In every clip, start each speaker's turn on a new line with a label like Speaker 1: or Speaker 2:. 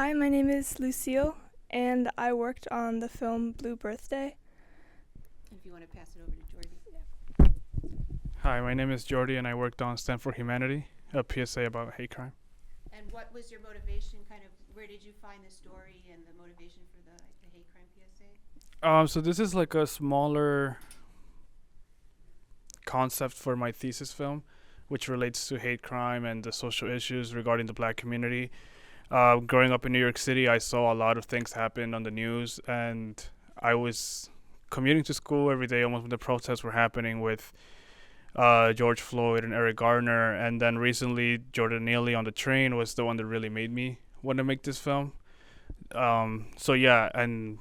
Speaker 1: Hi, my name is Lucille, and I worked on the film Blue Birthday.
Speaker 2: If you want to pass it over to Jordy.
Speaker 3: Hi, my name is Jordy, and I worked on Stand for Humanity, a PSA about hate crime.
Speaker 2: And what was your motivation, where did you find the story and the motivation for the hate crime PSA?
Speaker 3: So this is like a smaller concept for my thesis film, which relates to hate crime and the social issues regarding the black community. Growing up in New York City, I saw a lot of things happen on the news, and I was commuting to school every day almost when the protests were happening with George Floyd and Eric Garner. And then recently, Jordan Neely on the train was the one that really made me want to make this film. So yeah, and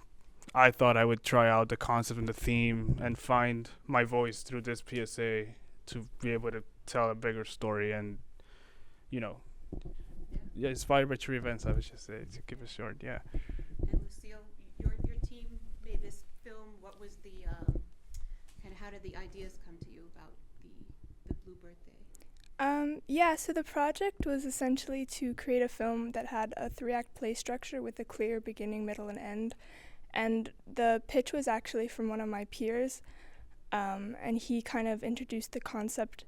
Speaker 3: I thought I would try out the concept and the theme and find my voice through this PSA to be able to tell a bigger story and, inspired by true events, I would just say, to keep it short, yeah.
Speaker 2: And Lucille, your team made this film. What was the, how did the ideas come to you about the Blue Birthday?
Speaker 1: So the project was essentially to create a film that had a 3-act play structure with a clear beginning, middle, and end. And the pitch was actually from one of my peers, and he kind of introduced the concept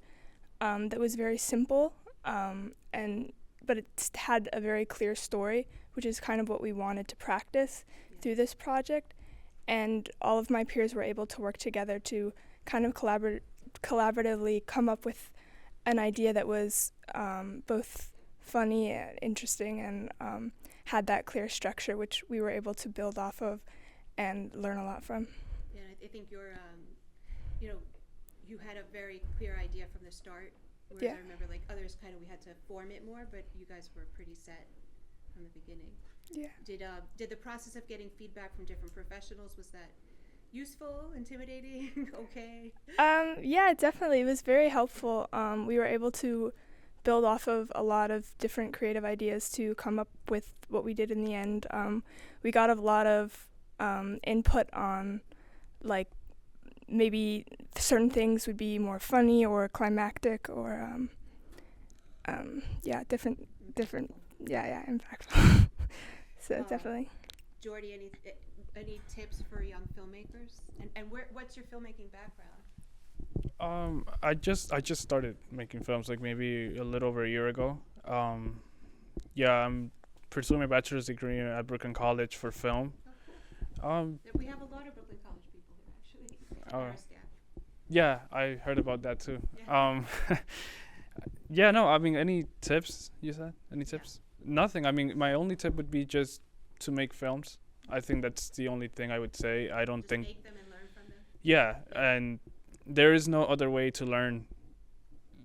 Speaker 1: that was very simple, but it had a very clear story, which is kind of what we wanted to practice through this project. And all of my peers were able to work together to kind of collaboratively come up with an idea that was both funny and interesting and had that clear structure, which we were able to build off of and learn a lot from.
Speaker 2: Yeah, I think you had a very clear idea from the start. Whereas I remember others we had to form it more, but you guys were pretty set from the beginning.
Speaker 1: Yeah.
Speaker 2: Did the process of getting feedback from different professionals, was that useful, intimidating, okay?
Speaker 1: Yeah, definitely. It was very helpful. We were able to build off of a lot of different creative ideas to come up with what we did in the end. We got a lot of input on maybe certain things would be more funny or climactic or different impactful. So definitely.
Speaker 2: Jordy, any tips for young filmmakers? And what's your filmmaking background?
Speaker 3: I just started making films maybe a little over a year ago. I'm pursuing my bachelor's degree at Brooklyn College for film.
Speaker 2: Oh, cool. We have a lot of Brooklyn College people here, actually. Our staff.
Speaker 3: Yeah, I heard about that too.
Speaker 2: Yeah.
Speaker 3: Any tips, you said? Any tips? Yeah. Nothing. My only tip would be just to make films. I think that's the only thing I would say. I don't think...
Speaker 2: make them and learn from them?
Speaker 3: Yeah, and there is no other way to learn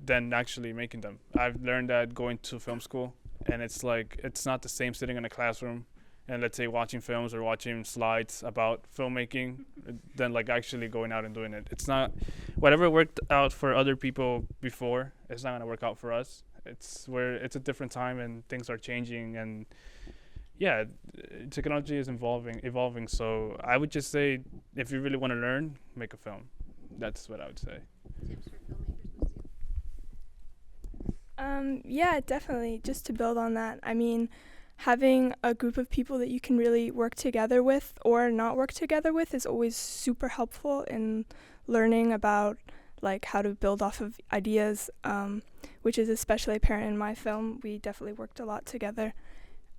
Speaker 3: than actually making them. I've learned that going to film school, and it's not the same sitting in a classroom and let's say watching films or watching slides about filmmaking than actually going out and doing it. It's not, whatever worked out for other people before, it's not going to work out for us. It's a different time and things are changing, and yeah, technology is evolving. So I would just say, if you really want to learn, make a film. That's what I would say.
Speaker 2: Tips for filmmakers, Lucille?
Speaker 1: Yeah, definitely. Just to build on that, having a group of people that you can really work together with or not work together with is always super helpful in learning about how to build off of ideas, which is especially apparent in my film. We definitely worked a lot together.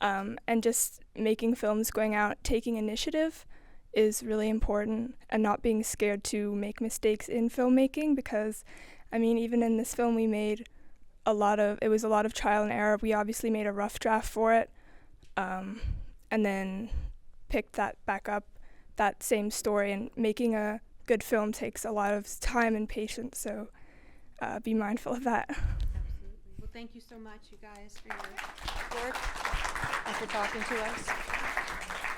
Speaker 1: And just making films, going out, taking initiative is really important, and not being scared to make mistakes in filmmaking, because even in this film we made it was a lot of trial and error. We obviously made a rough draft for it, and then picked that back up, that same story, and making a good film takes a lot of time and patience, so be mindful of that.
Speaker 2: Absolutely. Well, thank you so much, you guys, for your work and for talking to us.